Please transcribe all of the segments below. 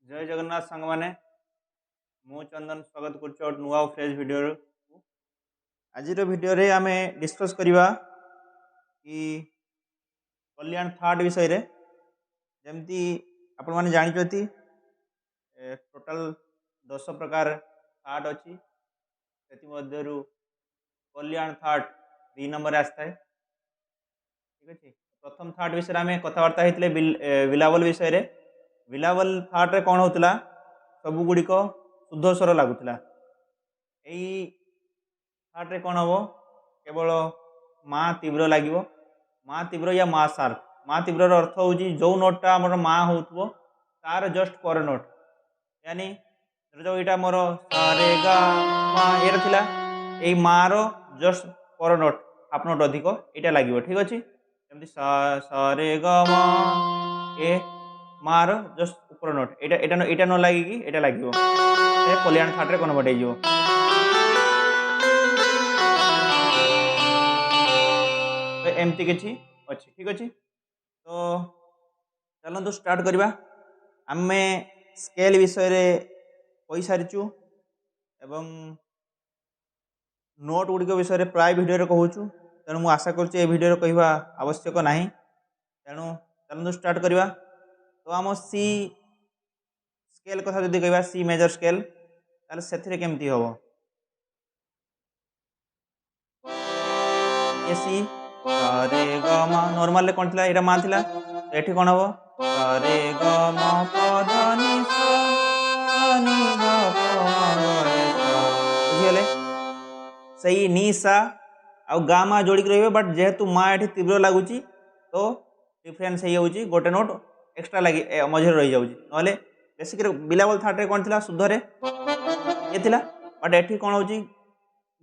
जय जगन्नाथ सांग मैंने मु चंदन स्वागत कर नुआ फ्रेश वीडियो। आज वीडियो रे आम डिस्कस करवा कि कल्याण थार्ट विषय रे जमती आपण मैंने जानते टोटाल 10 प्रकार थार्ट अच्छी से कल्याण थार्ट 2 नंबर आसता है। ठीक अच्छे प्रथम थार्ट विषय आम कथबार्ता होते बिलावल विषय रे। बिलावल थार्ट रे कौन होता सब गुड़िक शुद्ध स्वर लगुला। यही थार्ट रे कौन हम केवल माँ तीव्र लगे माँ तीव्र या माँ सार्प। माँ तीव्र अर्थ हूँ जो नोटा आम माँ हो तार जस्ट पर नोट यानी जो यहाँ मोर सारे गा माँ ये थिला यही माँ रो जस्ट पर नोट हाफ नोट अधिक यहाँ लगे। ठीक अच्छे जमी सारे गा माँ ए माँ रो जस्ट ऊपर नोट यहाँ न लगे यहाँ लगे कल्याण थार्ट रे कन्वर्ट हो। तो एमती किसी अच्छी। ठीक अच्छे तो चलते स्टार्ट करवा। आम स्केल विषय रे कही सारीचु एवं नोट गुड़िक विषय रे प्राय वीडियो कहूँ। तेणु मुझे आशा करुँचे वीडियो कहवा आवश्यक ना। तेणु चलते स्टार्ट करवा। तो आम सी स्केल कथा जदि कहवा सी मेजर स्केल ताले सेथिरे केमती हम ये सी रे ग म नॉर्मल कौन थी यहाँ माँ थी तो ये कौन हम रे ग म प ध नि सा नि ध प बुझीगले सही नि सा आ गा माँ जोड़िक रे। बट जेहेतु माँ ये तीव्र लगुच तो डिफरेन्स हो गोटे नोट एक्सट्रा लगे मझे रही जाऊँगी ना बेसिक बिलावल थार्ट रे कौन थी शुद्ध रे ये थिला। बट ये कौन हो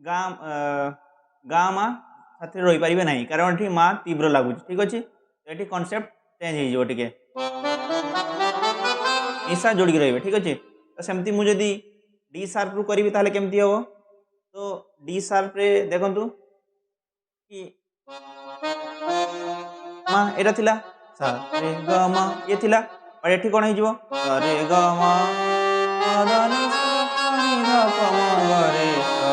गाँ माँ साथी रही पारे ना कारण ये माँ तीव्र लगुच। ठीक अच्छे ये कनसेप्ट चेंज हो निशा जोड़िक रे। ठीक अच्छे तो सेमती मुझे डी सार्प रू करी ताले केमती हम तो डी सार्प रे देखंतु कि माँ एटा थिला सा रे ग म ये थिला और ये कौन हो रे ग म ध नि सा नि ध प म ग रे सा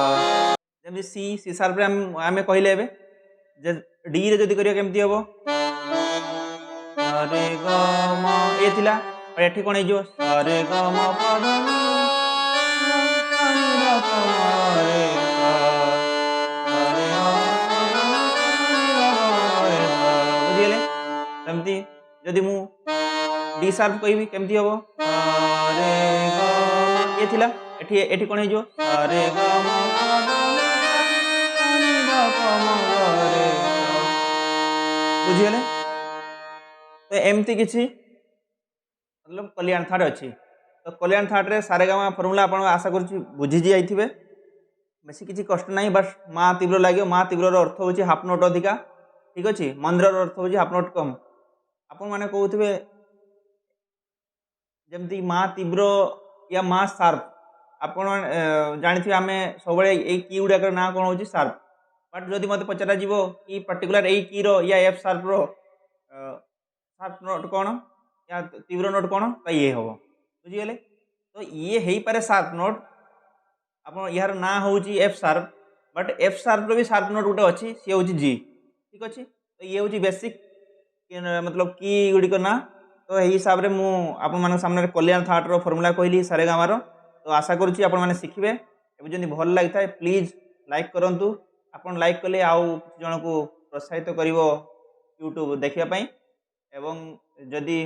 जमी सी सी सार्प रे आम कहले जे डी रे जदि करिया केमती हम रे ग म ये थिला और ये कौन हो रे ग म प ध नि सा नि ध प म रे सा रे बुझीगले सेमती जदि मु डी सार्प कहि केमती हम रे ग म ये थिला एठी कौन हो रे ग म प ध नि ध प म ग रे सा बुझीगले। तो एमती किसी मतलब कल्याण थार्ट अच्छी। तो कल्याण थार्ट रे सारे गामा फर्मूला आप आशा कर बुझी जाइए बेसी किसी कष्ट ना। बस माँ तीव्र लगे माँ तीव्र अर्थ हूँ हाफ नोट अधिका। ठीक अच्छे मंदिर अर्थ हूँ हाफ नोट कम। आपण मैंने कहते जमती माँ तीव्र या माँ सार्प आप जानी आम सब की गुड़ाक ना कौन हो सार्प। बट जदि मत पचरा कि पर्टिकुलर यही की रो या एफ सार्प रो सार्प नोट कौन या तीव्र नोट कौन तो ये हम बुझीगले। तो ये हो पारे सार्प नोट आप यार ना हूँ F sharp but F sharp भी सार्प नोट गोटे अच्छी सी हूँ जी। ठीक अच्छे तो ये हूँ बेसिक मतलब की गुड़िक ना। तो यही हिसाब से मुझे सामने कल्याण थार्ट रो फर्मूला कहली सारे गामार। तो आशा करुँची आपने शिखे जमी भल लगी था प्लीज लाइक करूँ। आप लाइक कले आउ जन को प्रोत्साहित कर यूट्यूब देखापी एवं जदि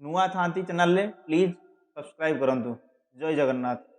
नुआ था चैनल प्लीज सब्सक्राइब करूँ। जय जगन्नाथ।